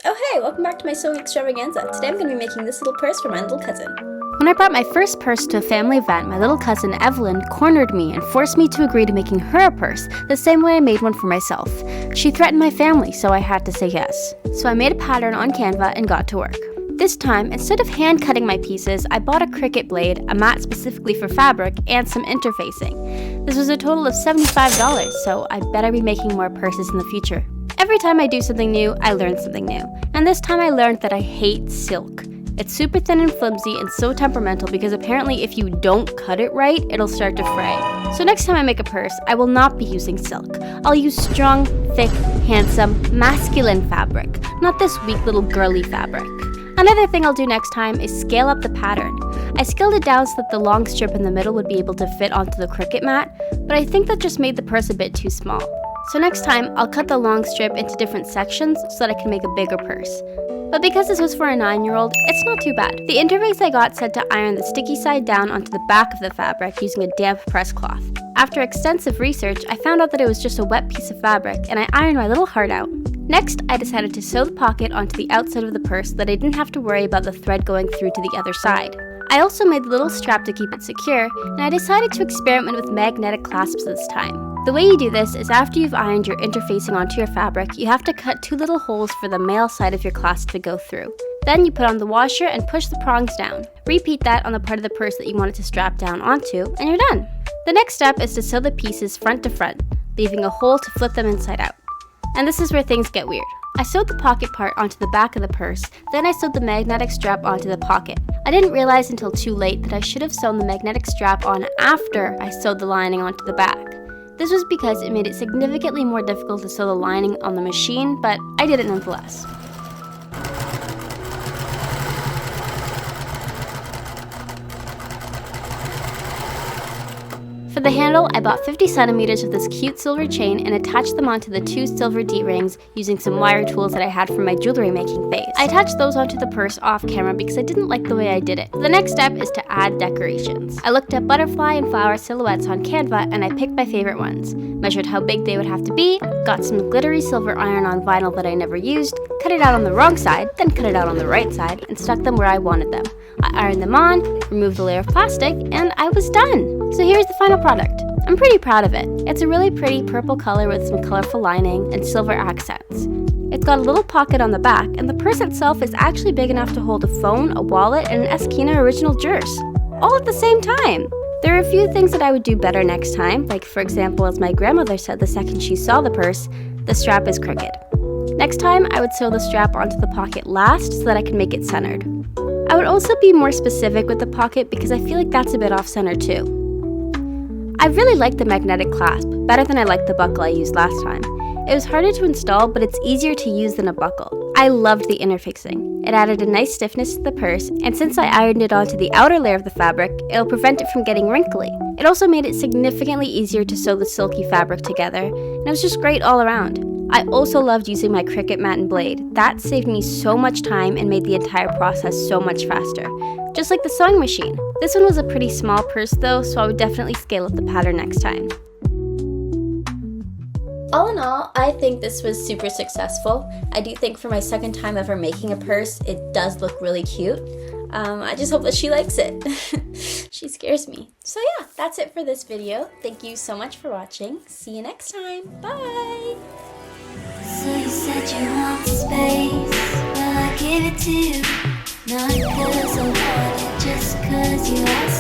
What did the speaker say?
Oh hey, welcome back to my sewing extravaganza. Today I'm going to be making this little purse for my little cousin. When I brought my first purse to a family event, my little cousin Evelyn cornered me and forced me to agree to making her a purse the same way I made one for myself. She threatened my family, so I had to say yes. So I made a pattern on Canva and got to work. This time, instead of hand cutting my pieces, I bought a Cricut blade, a mat specifically for fabric, and some interfacing. This was a total of $75, so I better be making more purses in the future. Every time I do something new, I learn something new. And this time I learned that I hate silk. It's super thin and flimsy and so temperamental because apparently if you don't cut it right, it'll start to fray. So next time I make a purse, I will not be using silk. I'll use strong, thick, handsome, masculine fabric, not this weak little girly fabric. Another thing I'll do next time is scale up the pattern. I scaled it down so that the long strip in the middle would be able to fit onto the Cricut mat, but I think that just made the purse a bit too small. So next time, I'll cut the long strip into different sections so that I can make a bigger purse. But because this was for a 9-year-old, it's not too bad. The interface I got said to iron the sticky side down onto the back of the fabric using a damp press cloth. After extensive research, I found out that it was just a wet piece of fabric, and I ironed my little heart out. Next, I decided to sew the pocket onto the outside of the purse so that I didn't have to worry about the thread going through to the other side. I also made the little strap to keep it secure, and I decided to experiment with magnetic clasps this time. The way you do this is after you've ironed your interfacing onto your fabric, you have to cut 2 little holes for the male side of your clasp to go through. Then you put on the washer and push the prongs down. Repeat that on the part of the purse that you want it to strap down onto, and you're done. The next step is to sew the pieces front to front, leaving a hole to flip them inside out. And this is where things get weird. I sewed the pocket part onto the back of the purse, then I sewed the magnetic strap onto the pocket. I didn't realize until too late that I should have sewn the magnetic strap on after I sewed the lining onto the back. This was because it made it significantly more difficult to sew the lining on the machine, but I did it nonetheless. For the handle, I bought 50 centimeters of this cute silver chain and attached them onto the 2 silver D-rings using some wire tools that I had from my jewelry making phase. I attached those onto the purse off camera because I didn't like the way I did it. The next step is to add decorations. I looked at butterfly and flower silhouettes on Canva and I picked my favorite ones, measured how big they would have to be, got some glittery silver iron on vinyl that I never used, cut it out on the wrong side, then cut it out on the right side, and stuck them where I wanted them. I ironed them on, removed the layer of plastic, and I was done. So here's the final product. I'm pretty proud of it. It's a really pretty purple color with some colorful lining and silver accents. It's got a little pocket on the back, and the purse itself is actually big enough to hold a phone, a wallet, and an Eskina original Jers, all at the same time. There are a few things that I would do better next time, like for example, as my grandmother said the second she saw the purse, the strap is crooked. Next time, I would sew the strap onto the pocket last so that I can make it centered. I would also be more specific with the pocket because I feel like that's a bit off-center too. I really like the magnetic clasp, better than I liked the buckle I used last time. It was harder to install, but it's easier to use than a buckle. I loved the interfacing. It added a nice stiffness to the purse, and since I ironed it onto the outer layer of the fabric, it'll prevent it from getting wrinkly. It also made it significantly easier to sew the silky fabric together, and it was just great all around. I also loved using my Cricut mat and blade. That saved me so much time and made the entire process so much faster. Just like the sewing machine. This one was a pretty small purse though, so I would definitely scale up the pattern next time. All in all, I think this was super successful. I do think for my second time ever making a purse, it does look really cute. I just hope that she likes it. She scares me. So yeah, that's it for this video. Thank you so much for watching. See you next time. Bye! So you said you want space, well I give it to you. Not cause I want it, just cause you asked.